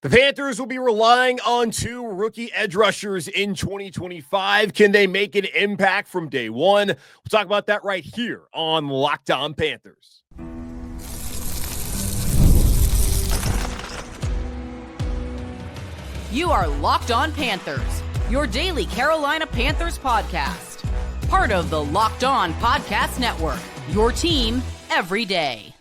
The Panthers will be relying on two rookie edge rushers in 2025. Can they make an impact from day one? We'll talk about that right here on Locked On Panthers. You are Locked On Panthers, your daily Carolina Panthers podcast. Part of the Locked On Podcast Network, your team every day.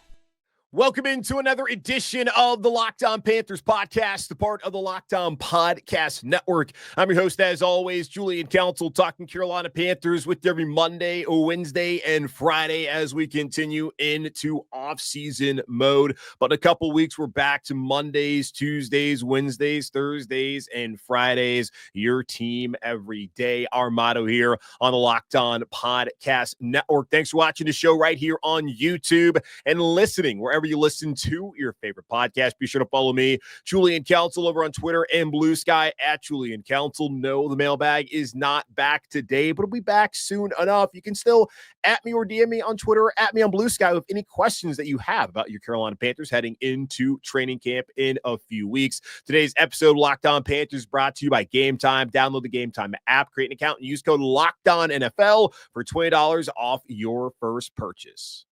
Welcome into another edition of the Locked On Panthers podcast, the part of the Locked On Podcast Network. I'm your host, as always, Julian Council, talking Carolina Panthers with every Monday, Wednesday, and Friday as we continue into off-season mode. But in a couple weeks, we're back to Mondays, Tuesdays, Wednesdays, Thursdays, and Fridays. Your team every day. Our motto here on the Locked On Podcast Network. Thanks for watching the show right here on YouTube and listening wherever you listen to your favorite podcast. Be sure to follow me, Julian Council, over on Twitter and Blue Sky at Julian Council. No, the mailbag is not back today, but it'll be back soon enough. You can still at me or DM me on Twitter or at me on Blue Sky with any questions that you have about your Carolina Panthers heading into training camp in a few weeks. Today's episode of Locked On Panthers brought to you by Game Time. Download the Game Time app, create an account, and use code LOCKEDONNFL for $20 off your first purchase.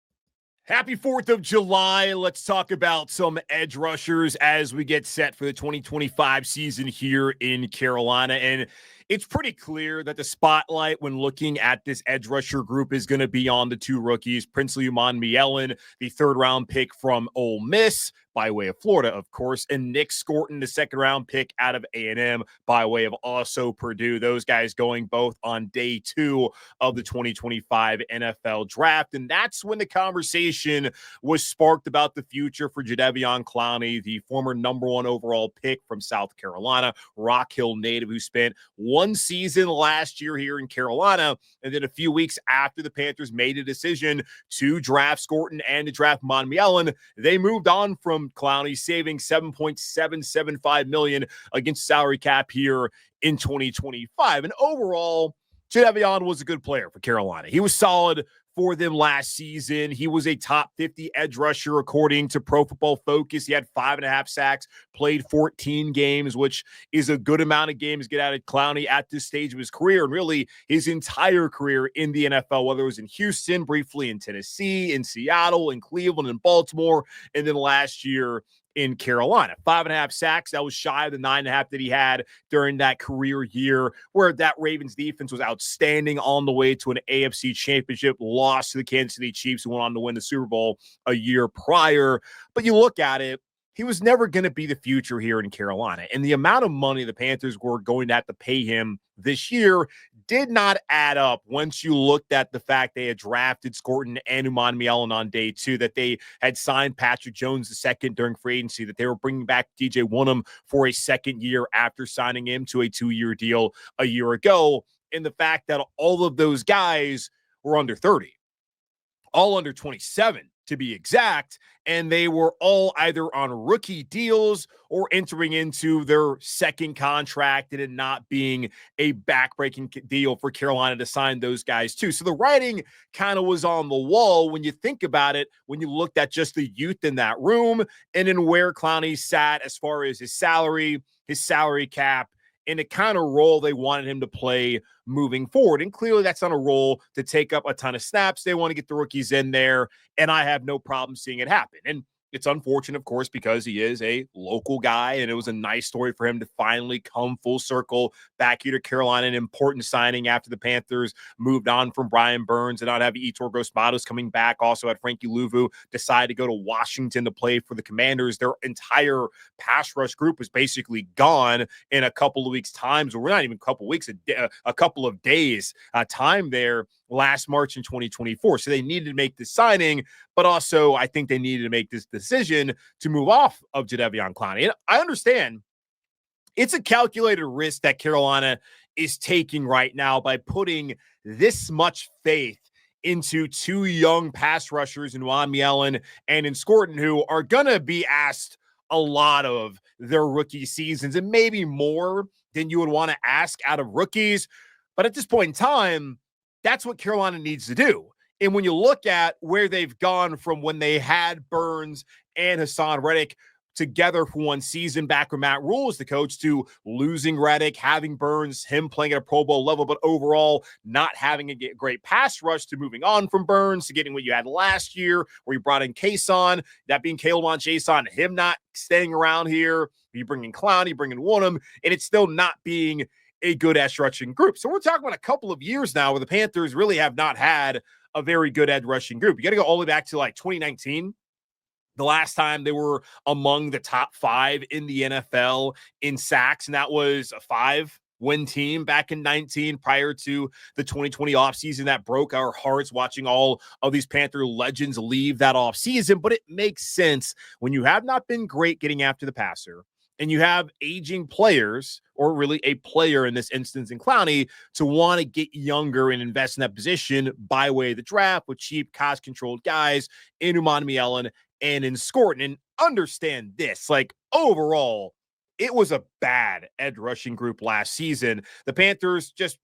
Happy 4th of July. Let's talk about some edge rushers as we get set for the 2025 season here in Carolina. And it's pretty clear that the spotlight when looking at this edge rusher group is going to be on the two rookies, Princely Umanmielen, the third-round pick from Ole Miss, by way of Florida, of course, and Nick Scourton, the second-round pick out of A&M, by way of also Purdue. Those guys going both on day 2 of the 2025 NFL draft. And that's when the conversation was sparked about the future for Jadeveon Clowney, the former number 1 overall pick from South Carolina, Rock Hill native, who spent one season last year here in Carolina. And then a few weeks after the Panthers made a decision to draft Scourton and to draft Umanmielen, they moved on from Clowney, saving $7.775 million against salary cap here in 2025. And overall, Jadeveon was a good player for Carolina. He was solid for them last season. He was a top 50 edge rusher, according to Pro Football Focus. He had 5.5 sacks, played 14 games, which is a good amount of games get out of Clowney at this stage of his career, and really his entire career in the NFL, whether it was in Houston, briefly in Tennessee, in Seattle, in Cleveland, in Baltimore, and then last year in Carolina. 5.5 sacks. That was shy of the 9.5 that he had during that career year, where that Ravens defense was outstanding on the way to an AFC championship, loss to the Kansas City Chiefs, who went on to win the Super Bowl a year prior. But you look at it, he was never going to be the future here in Carolina. And the amount of money the Panthers were going to have to pay him this year did not add up once you looked at the fact they had drafted Scourton and Umanmielen on day 2, that they had signed Patrick Jones II during free agency, that they were bringing back DJ Wonnum for a second year after signing him to a 2-year deal a year ago, and the fact that all of those guys were under 30, all under 27 to be exact, and they were all either on rookie deals or entering into their second contract, and it not being a backbreaking deal for Carolina to sign those guys too. So the writing kind of was on the wall when you think about it, when you looked at just the youth in that room and in where Clowney sat as far as his salary cap, and the kind of role they wanted him to play moving forward. And clearly that's not a role to take up a ton of snaps. They want to get the rookies in there, and I have no problem seeing it happen. And it's unfortunate, of course, because he is a local guy, and it was a nice story for him to finally come full circle back here to Carolina, an important signing after the Panthers moved on from Brian Burns and not have Yetur Gross-Matos coming back. Also had Frankie Louvu decide to go to Washington to play for the Commanders. Their entire pass rush group was basically gone in a couple of weeks' time. So we're not even a couple of weeks, a couple of days time there last March in 2024. So they needed to make this signing, but also I think they needed to make this decision to move off of Jadeveon Clowney. And I understand it's a calculated risk that Carolina is taking right now by putting this much faith into two young pass rushers in Umanmielen and in Scourton, who are going to be asked a lot of their rookie seasons and maybe more than you would want to ask out of rookies. But at this point in time, that's what Carolina needs to do. And when you look at where they've gone from when they had Burns and Hassan Reddick together for one season back when Matt Rule was the coach, to losing Reddick, having Burns, him playing at a Pro Bowl level, but overall not having a great pass rush, to moving on from Burns to getting what you had last year where you brought in Kason, that being Caleb on Jason, him not staying around here. You bring in Clowney, you bring in Wonnum, and it's still not being a good edge rushing group. So we're talking about a couple of years now where the Panthers really have not had a very good edge rushing group. You got to go all the way back to like 2019. The last time they were among the top 5 in the NFL in sacks, and that was a 5-win team back in 19 prior to the 2020 offseason. That broke our hearts watching all of these Panther legends leave that offseason, but it makes sense when you have not been great getting after the passer and you have aging players, or really a player in this instance in Clowney, to want to get younger and invest in that position by way of the draft with cheap, cost-controlled guys in Umanmielen and in Scourton. And understand this, like, overall, it was a bad edge rushing group last season. The Panthers just,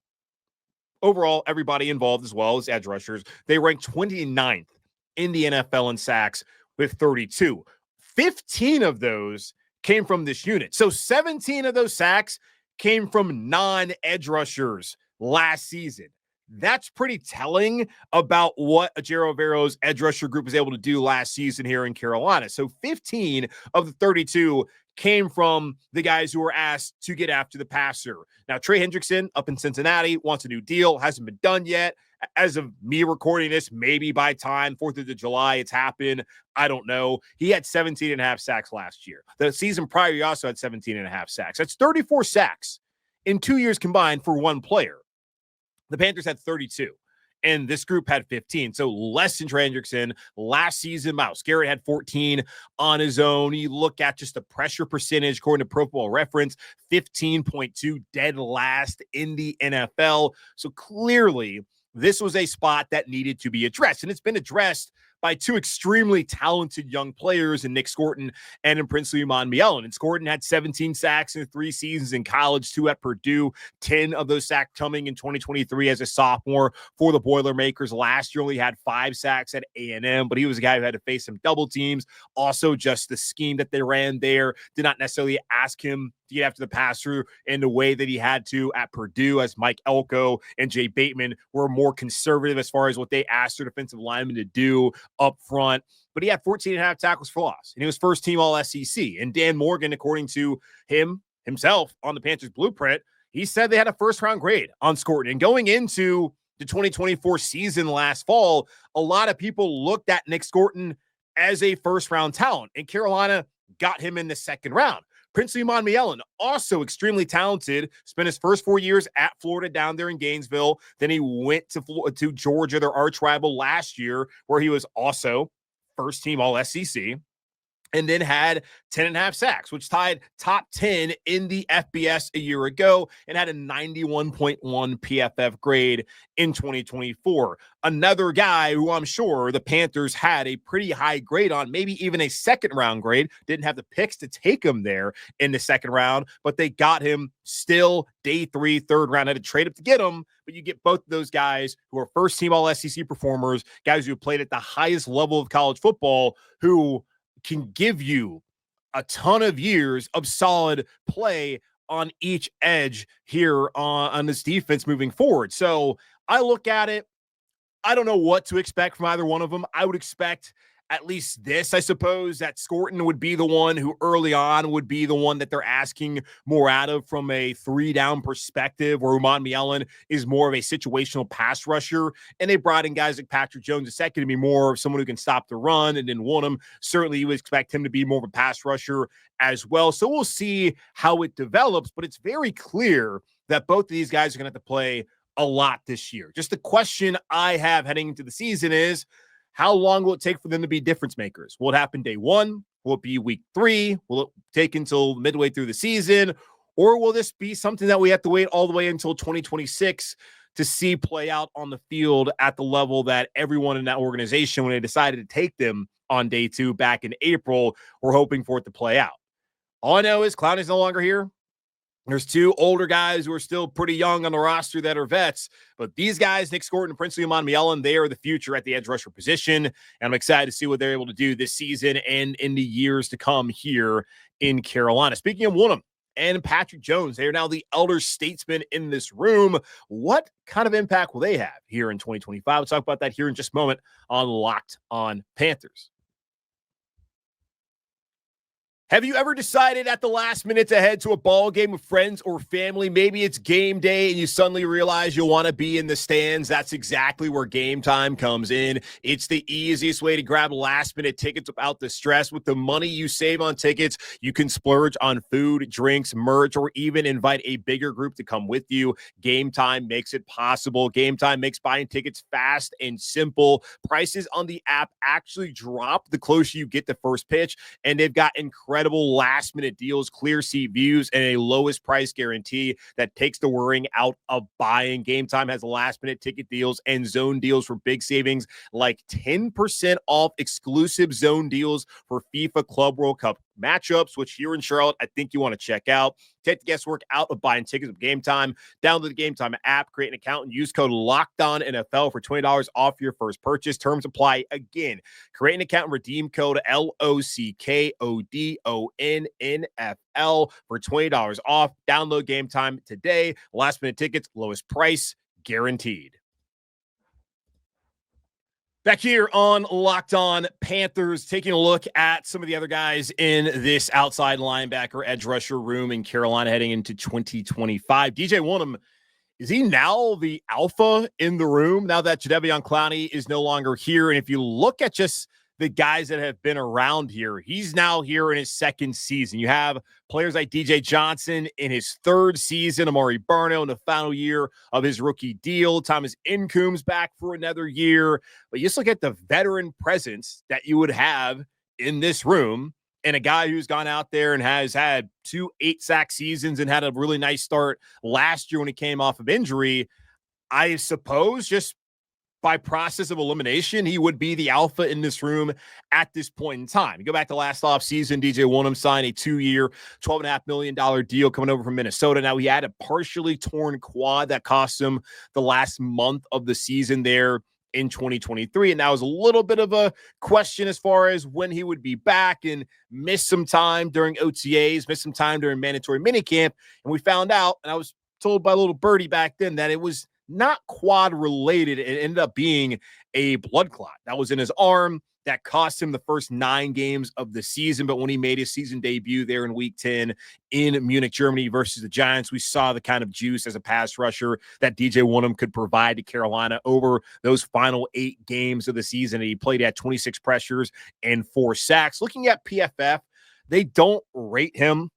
overall, everybody involved as well as edge rushers, they ranked 29th in the NFL in sacks with 32. 15 of those came from this unit. So 17 of those sacks came from non-edge rushers last season. That's pretty telling about what Ejiro Evero's edge rusher group was able to do last season here in Carolina. So 15 of the 32 came from the guys who were asked to get after the passer. Now, Trey Hendrickson up in Cincinnati wants a new deal. Hasn't been done yet. As of me recording this, maybe by time 4th of July it's happened. I don't know. He had 17 and a half sacks last year. The season prior, he also had 17 and a half sacks. That's 34 sacks in 2 years combined for one player. The Panthers had 32, and this group had 15. So less than Trey Hendrickson. Last season, Myles Garrett had 14 on his own. You look at just the pressure percentage, according to Pro Football Reference, 15.2, dead last in the NFL. So clearly, this was a spot that needed to be addressed, and it's been addressed by two extremely talented young players in Nick Scourton and in Princely Umanmielen. And Scourton had 17 sacks in 3 seasons in college, 2 at Purdue, 10 of those sacks coming in 2023 as a sophomore for the Boilermakers. Last year only had 5 sacks at A&M, but he was a guy who had to face some double teams. Also, just the scheme that they ran there did not necessarily ask him to get after the passer in the way that he had to at Purdue, as Mike Elko and Jay Bateman were more conservative as far as what they asked their defensive linemen to do up front. But he had 14 and a half tackles for loss, and he was first team all SEC. And Dan Morgan, according to himself on the Panthers blueprint, he said they had a first-round grade on Scourton. And going into the 2024 season last fall, a lot of people looked at Nick Scourton as a first-round talent, and Carolina got him in the second round. Princely Umanmielen, also extremely talented, spent his first 4 years at Florida down there in Gainesville. Then he went to Georgia, their arch rival, last year, where he was also first team all SEC. And then had 10 and a half sacks, which tied top 10 in the FBS a year ago, and had a 91.1 PFF grade in 2024. Another guy who I'm sure the Panthers had a pretty high grade on, maybe even a second round grade. Didn't have the picks to take him there in the second round, but they got him still day 3, third round. Had to trade up to get him, but you get both of those guys who are first team all SEC performers, guys who played at the highest level of college football, who can give you a ton of years of solid play on each edge here on this defense moving forward. So I look at it, I don't know what to expect from either one of them. I would expect at least this, I suppose, that Scourton would be the one who early on would be the one that they're asking more out of from a 3-down perspective, where Umanmielen is more of a situational pass rusher. And they brought in guys like Patrick Jones II to be more of someone who can stop the run. And then Wonnum, certainly you would expect him to be more of a pass rusher as well. So we'll see how it develops, but it's very clear that both of these guys are going to have to play a lot this year. Just the question I have heading into the season is, how long will it take for them to be difference makers? Will it happen day 1? Will it be week 3? Will it take until midway through the season? Or will this be something that we have to wait all the way until 2026 to see play out on the field at the level that everyone in that organization, when they decided to take them on day 2 back in April, were hoping for it to play out? All I know is Clowney's no longer here. There's two older guys who are still pretty young on the roster that are vets, but these guys, Nick Scourton and Princely Umanmielen, they are the future at the edge rusher position, and I'm excited to see what they're able to do this season and in the years to come here in Carolina. Speaking of Wonnum and Patrick Jones, they are now the elder statesmen in this room. What kind of impact will they have here in 2025? We'll talk about that here in just a moment on Locked on Panthers. Have you ever decided at the last minute to head to a ball game with friends or family? Maybe it's game day and you suddenly realize you want to be in the stands. That's exactly where Game Time comes in. It's the easiest way to grab last-minute tickets without the stress. With the money you save on tickets, you can splurge on food, drinks, merch, or even invite a bigger group to come with you. Game Time makes it possible. Game Time makes buying tickets fast and simple. Prices on the app actually drop the closer you get to first pitch, and they've got incredible last-minute deals, clear seat views, and a lowest price guarantee that takes the worrying out of buying. Game Time has last-minute ticket deals and zone deals for big savings, like 10% off exclusive zone deals for FIFA Club World Cup matchups, which here in Charlotte, I think you want to check out. Take the guesswork out of buying tickets with Game Time. Download the Game Time app, create an account, and use code LOCKEDONNFL for $20 off your first purchase. Terms apply. Again, create an account and redeem code LOCKODONNFL for $20 off. Download Game Time today. Last minute tickets, lowest price guaranteed. Back here on Locked On Panthers, taking a look at some of the other guys in this outside linebacker edge rusher room in Carolina heading into 2025. DJ Wonnum, is he now the alpha in the room now that Jadeveon Clowney is no longer here? And if you look at just the guys that have been around here, he's now here in his second season. You have players like DJ Johnson in his third season, Amari Barno in the final year of his rookie deal, Thomas Incomb's back for another year. But you just look at the veteran presence that you would have in this room, and a guy who's gone out there and has had 2 8-sack seasons and had a really nice start last year when he came off of injury. I suppose just by process of elimination, he would be the alpha in this room at this point in time. You go back to last offseason, DJ Wonnum signed a 2-year, $12.5 million deal coming over from Minnesota. Now, he had a partially torn quad that cost him the last month of the season there in 2023. And that was a little bit of a question as far as when he would be back, and missed some time during OTAs, missed some time during mandatory minicamp. And we found out, and I was told by a little birdie back then, that it was not quad related. It ended up being a blood clot that was in his arm that cost him the first 9 games of the season. But when he made his season debut there in week 10 in Munich, Germany versus the Giants, we saw the kind of juice as a pass rusher that DJ Wonnum could provide to Carolina over those final 8 games of the season. He played at 26 pressures and 4 sacks. Looking at PFF, they don't rate him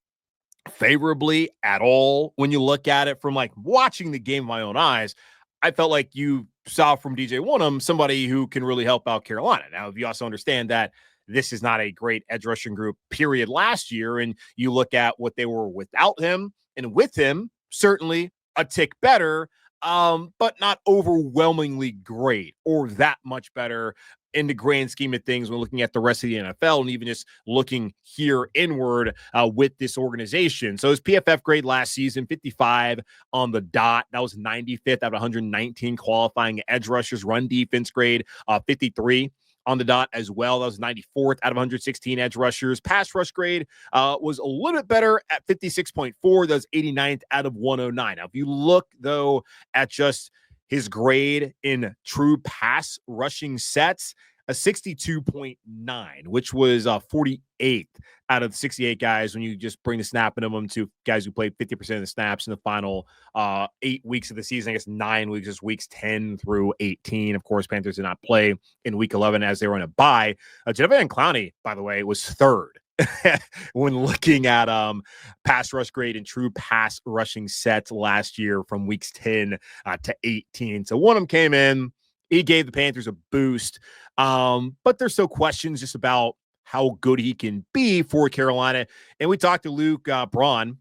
favorably at all. When you look at it from like watching the game with my own eyes, I felt like you saw from DJ Wonnum somebody who can really help out Carolina. Now, if you also understand that this is not a great edge rushing group, period, last year, and you look at what they were without him and with him, certainly a tick better, but not overwhelmingly great or that much better in the grand scheme of things when looking at the rest of the NFL and even just looking here inward with this organization. So his PFF grade last season, 55 on the dot. That was 95th out of 119 qualifying edge rushers. Run defense grade, 53 on the dot as well. That was 94th out of 116 edge rushers. Pass rush grade was a little bit better at 56.4. That was 89th out of 109. Now, if you look, though, at just his grade in true pass rushing sets, a 62.9, which was 48th out of 68 guys when you just bring the snap minimum to guys who played 50% of the snaps in the final 8 weeks of the season. I guess 9 weeks is weeks 10 through 18. Of course, Panthers did not play in week 11 as they were in a bye. Jadeveon Clowney, by the way, was third when looking at pass rush grade and true pass rushing sets last year from weeks 10 to 18. So one of them came in, he gave the Panthers a boost, but there's still questions just about how good he can be for Carolina. And we talked to Luke Braun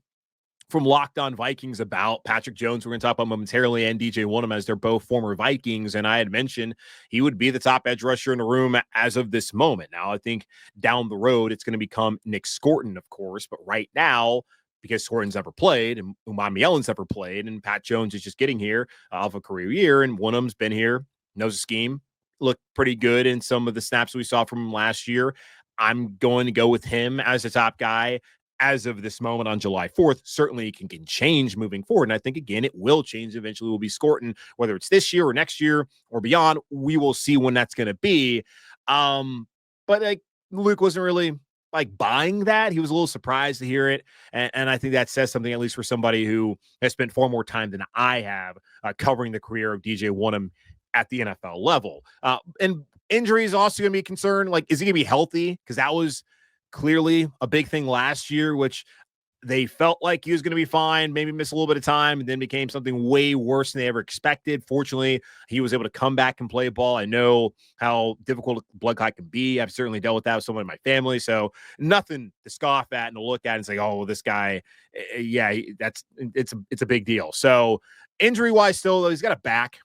from Locked On Vikings about Patrick Jones, we're going to talk about momentarily, and DJ Wonnum, as they're both former Vikings. And I had mentioned he would be the top edge rusher in the room as of this moment. Now, I think down the road, it's going to become Nick Scourton, of course. But right now, because Scourton's never played and Umanmielen's never played, and Pat Jones is just getting here off a career year, and Wonnum's been here, knows the scheme, looked pretty good in some of the snaps we saw from him last year. I'm going to go with him as the top guy as of this moment on July 4th. Certainly it can change moving forward. And I think, again, it will change. Eventually will be Scourton, whether it's this year or next year or beyond. We will see when that's going to be. But like Luke wasn't really like buying that. He was a little surprised to hear it. And I think that says something, at least for somebody who has spent far more time than I have covering the career of DJ Wonnum at the NFL level. And injury is also going to be a concern. Like, is he going to be healthy? Because that was clearly a big thing last year, which they felt like he was going to be fine, maybe miss a little bit of time, and then became something way worse than they ever expected. Fortunately, he was able to come back and play ball. I know how difficult blood clot can be. I've certainly dealt with that with someone in my family. So nothing to scoff at and to look at and say, oh, well, this guy, yeah, it's a big deal. So injury-wise still, though, he's got a back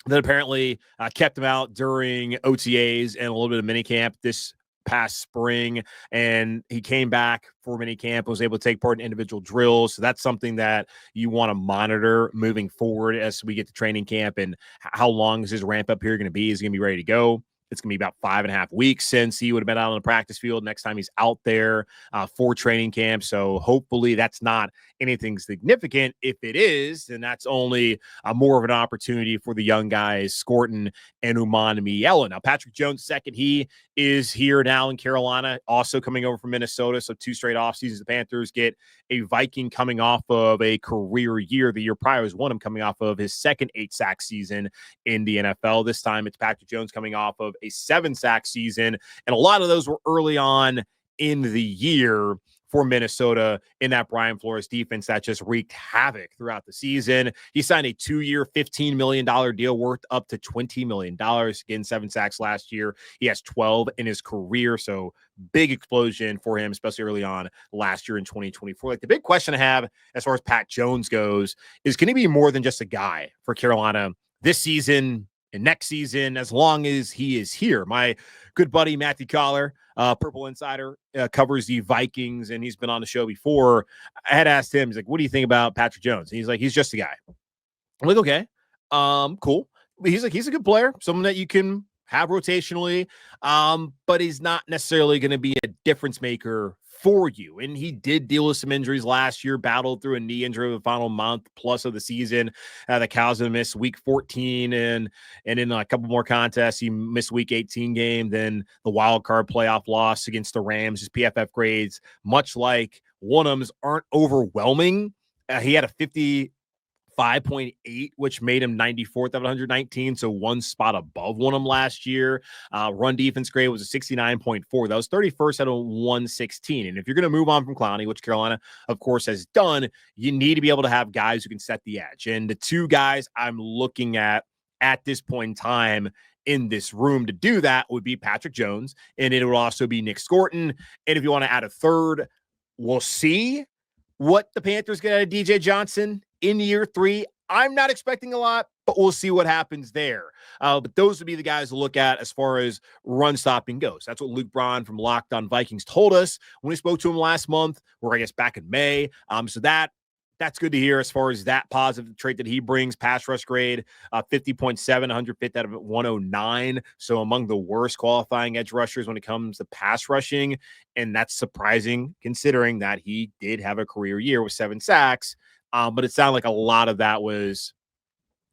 that apparently kept him out during OTAs and a little bit of minicamp this past spring, and he came back for minicamp, was able to take part in individual drills. So that's something that you want to monitor moving forward as we get to training camp. And how long is his ramp up here going to be? Is he going to be ready to go? It's going to be about 5.5 weeks since he would have been out on the practice field. Next time he's out there for training camp. So hopefully that's not anything significant. If it is, then that's only more of an opportunity for the young guys, Scourton and Umanmielen. Now, Patrick Jones, second, he is here now in Carolina, also coming over from Minnesota. So 2 straight off seasons. The Panthers get a Viking coming off of a career year. The year prior was Wonnum coming off of his second 8-sack season in the NFL. This time it's Patrick Jones coming off of a 7-sack season. And a lot of those were early on in the year for Minnesota in that Brian Flores defense that just wreaked havoc throughout the season. He signed a 2-year, $15 million deal worth up to $20 million. Again, 7 sacks last year. He has 12 in his career. So big explosion for him, especially early on last year in 2024. Like, the big question I have as far as Pat Jones goes is, can he be more than just a guy for Carolina this season and next season, as long as he is here? My good buddy, Matthew Collar, Purple Insider, covers the Vikings, and he's been on the show before. I had asked him, he's like, what do you think about Patrick Jones? And he's like, he's just a guy. I'm like, okay, cool. But he's like, he's a good player, someone that you can have rotationally, but he's not necessarily going to be a difference maker for you. And he did deal with some injuries last year, battled through a knee injury the final month plus of the season. The Cows missed week 14 and in a couple more contests, he missed week 18 game. Then the wild card playoff loss against the Rams. His PFF grades, much like Wonnum's, aren't overwhelming. He had a 55.8, which made him 94th of 119, so 1 spot above Wonnum last year. Run defense grade was a 69.4. That was 31st out of 116. And if you're going to move on from Clowney, which Carolina, of course, has done, you need to be able to have guys who can set the edge. And the 2 guys I'm looking at this point in time in this room to do that would be Patrick Jones, and it would also be Nick Scourton. And if you want to add a third, we'll see what the Panthers get out of DJ Johnson in year 3. I'm not expecting a lot, but we'll see what happens there. But those would be the guys to look at as far as run stopping goes. That's what Luke Braun from Locked On Vikings told us when we spoke to him last month, or I guess back in May. So that's good to hear as far as that positive trait that he brings. Pass rush grade, 50.7, 105th out of 109. So among the worst qualifying edge rushers when it comes to pass rushing. And that's surprising considering that he did have a career year with 7 sacks. But it sounded like a lot of that was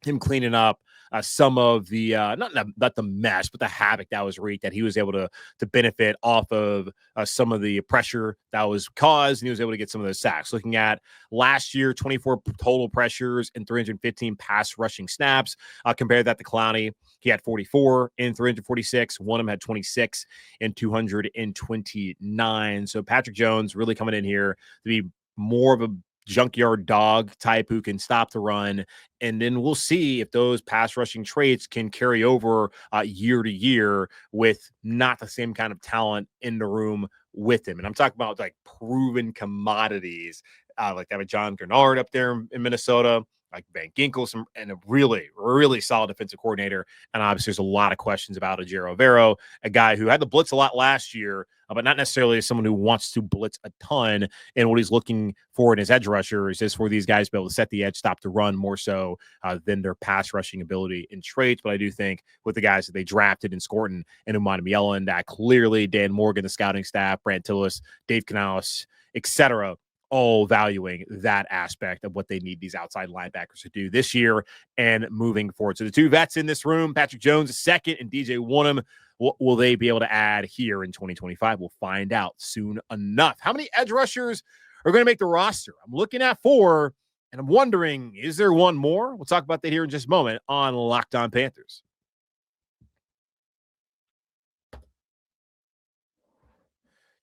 him cleaning up some of the not the mess, but the havoc that was wreaked, that he was able to benefit off of some of the pressure that was caused, and he was able to get some of those sacks. Looking at last year, 24 total pressures and 315 pass rushing snaps. Compare that to Clowney. He had 44 in 346. Wonnum had 26 in 229. So Patrick Jones really coming in here to be more of a junkyard dog type who can stop the run. And then we'll see if those pass rushing traits can carry over year to year with not the same kind of talent in the room with him. And I'm talking about like proven commodities, like having John Gernard up there in Minnesota, like Van Ginkel, and a really, really solid defensive coordinator. And obviously there's a lot of questions about Ejiro Evero, a guy who had the blitz a lot last year, but not necessarily as someone who wants to blitz a ton. And what he's looking for in his edge rusher is just for these guys to be able to set the edge, stop the run more so than their pass rushing ability and traits. But I do think with the guys that they drafted in Scourton and Umanmielen, that clearly Dan Morgan, the scouting staff, Brant Tillis, Dave Canales, etc., all valuing that aspect of what they need these outside linebackers to do this year and moving forward. So the two vets in this room, Patrick Jones, second, and DJ Wonnum, what will they be able to add here in 2025? We'll find out soon enough. How many edge rushers are going to make the roster? I'm looking at 4, and I'm wondering, is there one more? We'll talk about that here in just a moment on Locked On Panthers.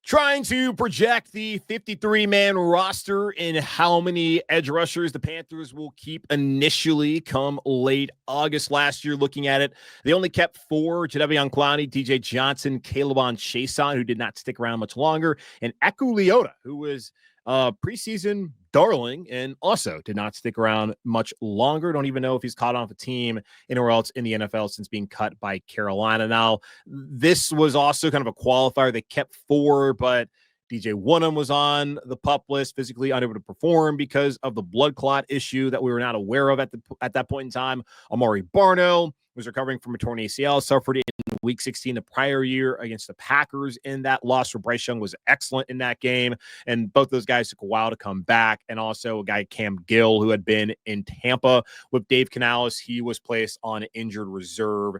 Trying to project the 53-man roster and how many edge rushers the Panthers will keep initially come late August last year. Looking at it, they only kept 4, Jadeveon Clowney, DJ Johnson, Calebon Chason, who did not stick around much longer, and Eku Leota, who was preseason darling and also did not stick around much longer. Don't even know if he's caught on with a team anywhere else in the NFL since being cut by Carolina. Now, this was also kind of a qualifier. They kept 4, but DJ Wonnum was on the PUP list, physically unable to perform because of the blood clot issue that we were not aware of at that point in time. Amari Barno was recovering from a torn ACL, suffered in Week 16 the prior year against the Packers in that loss. For Bryce Young was excellent in that game, and both those guys took a while to come back. And also a guy, Cam Gill, who had been in Tampa with Dave Canales, he was placed on injured reserve,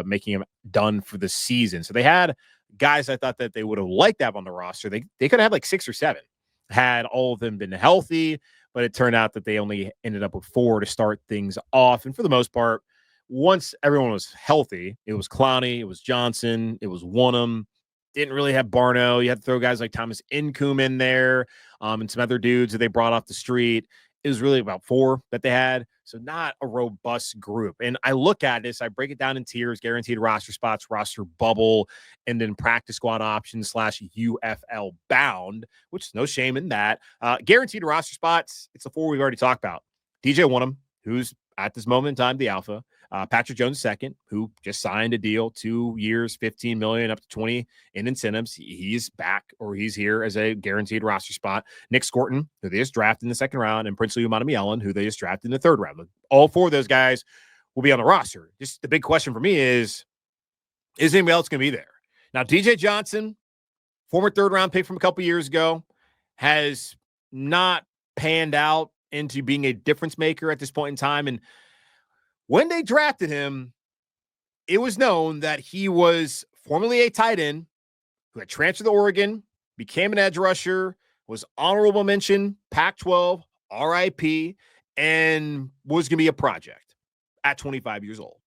making him done for the season. So they had guys I thought that they would have liked to have on the roster. They could have had like 6 or 7 had all of them been healthy, but it turned out that they only ended up with 4 to start things off. And for the most part, once everyone was healthy, it was Clowney, it was Johnson, it was Wonnum. Didn't really have Barno. You had to throw guys like Thomas Incoom in there, and some other dudes that they brought off the street. It was really about 4 that they had, so not a robust group. And I look at this, I break it down in tiers: guaranteed roster spots, roster bubble, and then practice squad options / UFL bound, which is no shame in that. Guaranteed roster spots, it's the 4 we've already talked about. DJ Wonnum, who's at this moment in time the alpha. Patrick Jones second, who just signed a deal, 2 years, $15 million up to 20 in incentives. He's back, or he's here as a guaranteed roster spot. Nick Scourton, who they just drafted in the 2nd round, and Princely Umanmielen, who they just drafted in the 3rd round. All 4 of those guys will be on the roster. Just the big question for me is anybody else going to be there? Now, DJ Johnson, former 3rd round pick from a couple years ago, has not panned out into being a difference maker at this point in time. And when they drafted him, it was known that he was formerly a tight end who had transferred to Oregon, became an edge rusher, was honorable mention, Pac-12, RIP, and was going to be a project at 25 years old.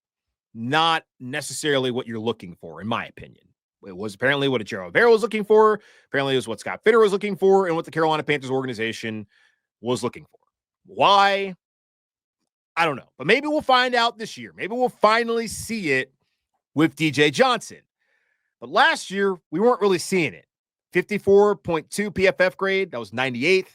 Not necessarily what you're looking for, in my opinion. It was apparently what Ejiro Evero was looking for. Apparently it was what Scott Fitter was looking for, and what the Carolina Panthers organization was looking for. Why? I don't know, but maybe we'll find out this year. Maybe we'll finally see it with DJ Johnson. But last year, we weren't really seeing it. 54.2 PFF grade. That was 98th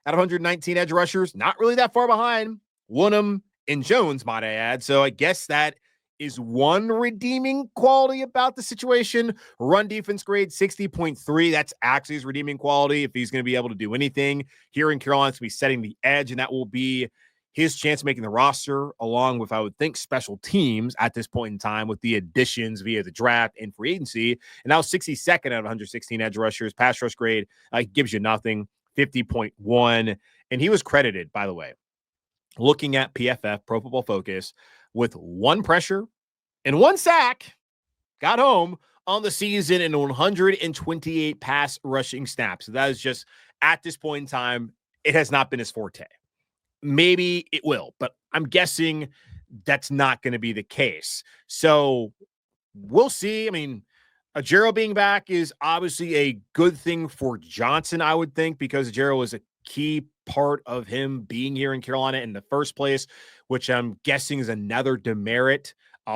out of 119 edge rushers. Not really that far behind Wonnum and Jones, might I add. So I guess that is one redeeming quality about the situation. Run defense grade 60.3. That's actually his redeeming quality. If he's going to be able to do anything here in Carolina, it's going to be setting the edge, and that will be his chance of making the roster, along with, I would think, special teams at this point in time with the additions via the draft and free agency. And now 62nd out of 116 edge rushers. Pass rush grade gives you nothing, 50.1. And he was credited, by the way, looking at PFF, Pro Football Focus, with 1 pressure and 1 sack, got home on the season in 128 pass rushing snaps. So that is just, at this point in time, it has not been his forte. Maybe it will, but I'm guessing that's not going to be the case. So we'll see. I mean, Ejiro being back is obviously a good thing for Johnson, I would think, because Ejiro was a key part of him being here in Carolina in the first place, which I'm guessing is another demerit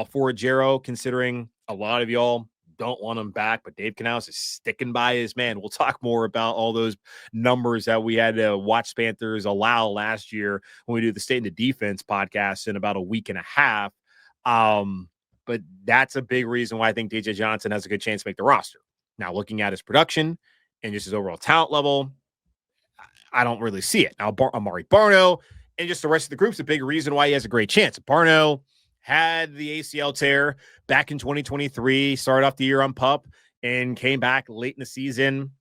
for Ejiro, considering a lot of y'all don't want him back, but Dave Canales is sticking by his man. We'll talk more about all those numbers that we had to watch Panthers allow last year when we do the State of the Defense podcast in about a week and a half. But that's a big reason why I think DJ Johnson has a good chance to make the roster. Now, looking at his production and just his overall talent level, I don't really see it. Now, Amari Barno and just the rest of the group's a big reason why he has a great chance. Barno had the ACL tear back in 2023, started off the year on PUP and came back late in the season.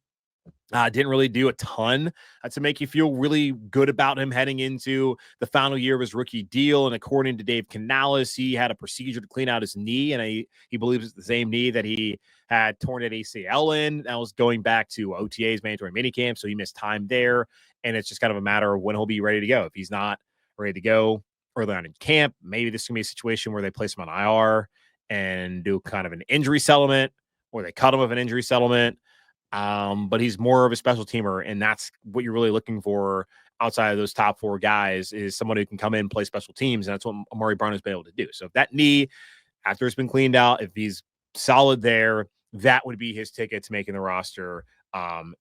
Didn't really do a ton to make you feel really good about him heading into the final year of his rookie deal. And according to Dave Canales, he had a procedure to clean out his knee, and he believes it's the same knee that he had torn at ACL in. That was going back to OTA's mandatory minicamp, so he missed time there. And it's just kind of a matter of when he'll be ready to go. If he's not ready to go early on in camp, maybe this can be a situation where they place him on IR and do kind of an injury settlement, or they cut him with an injury settlement. But he's more of a special teamer, and that's what you're really looking for outside of those top four guys, is someone who can come in and play special teams, and that's what Amari Barno has been able to do. So if that knee, after it's been cleaned out, if he's solid there, that would be his ticket to making the roster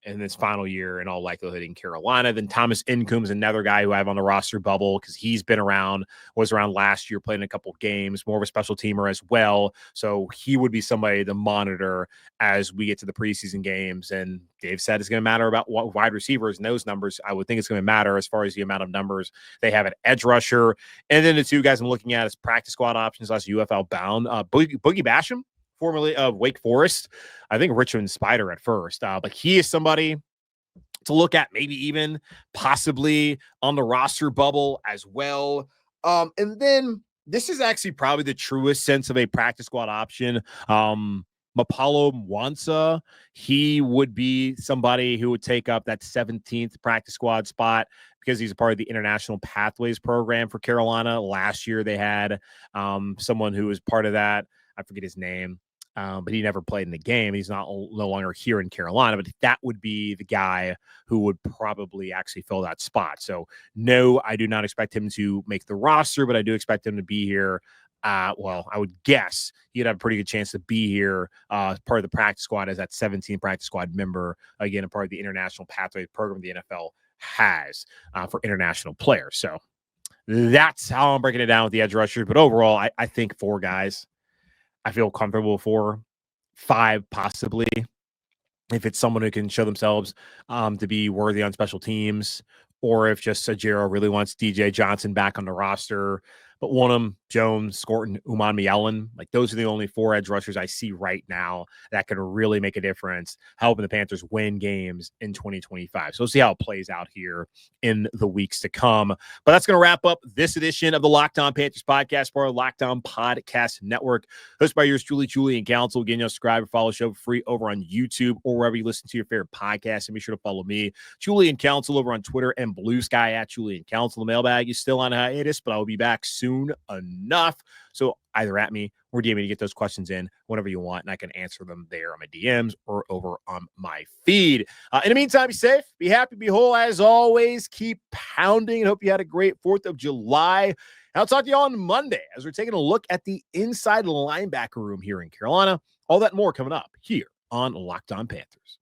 in this final year in all likelihood in Carolina. Then Thomas Incomb's another guy who I have on the roster bubble because he's been around, was around last year, playing a couple games, more of a special teamer as well. So he would be somebody to monitor as we get to the preseason games. And Dave said it's going to matter about what wide receivers and those numbers. I would think it's going to matter as far as the amount of numbers they have at edge rusher. And then the two guys I'm looking at is practice squad options last UFL bound. Boogie Basham, formerly of Wake Forest. I think Richmond Spider at first, but he is somebody to look at, maybe even possibly on the roster bubble as well. And then this is actually probably the truest sense of a practice squad option. Mapalo Mwansa, he would be somebody who would take up that 17th practice squad spot because he's a part of the International Pathways program for Carolina. Last year they had someone who was part of that. I forget his name. But he never played in the game. He's no longer here in Carolina, but that would be the guy who would probably actually fill that spot. So no, I do not expect him to make the roster, but I do expect him to be here. Well, I would guess he'd have a pretty good chance to be here part of the practice squad as that 17 practice squad member, again, a part of the International Pathway program the NFL has for international players. So that's how I'm breaking it down with the edge rusher. But overall, I think four guys. I feel comfortable for 5, possibly, if it's someone who can show themselves to be worthy on special teams, or if just Sajero really wants DJ Johnson back on the roster. But Wonnum, Jones, Scourton, Umanmielen, like those are the only 4 edge rushers I see right now that can really make a difference, helping the Panthers win games in 2025. So we'll see how it plays out here in the weeks to come. But that's going to wrap up this edition of the Locked On Panthers podcast, part of the Locked On Podcast Network, hosted by yours truly, Julian Council. Again, subscribe or follow the show for free over on YouTube or wherever you listen to your favorite podcast. And be sure to follow me, Julian Council, over on Twitter and Blue Sky at Julian Council. The mailbag is still on hiatus, but I will be back soon enough. So either at me or DM me to get those questions in whenever you want, and I can answer them there on my DMs or over on my feed. In the meantime, be safe, be happy, be whole. As always, keep pounding, and hope you had a great 4th of July. And I'll talk to you on Monday as we're taking a look at the inside linebacker room here in Carolina. All that and more coming up here on Locked On Panthers.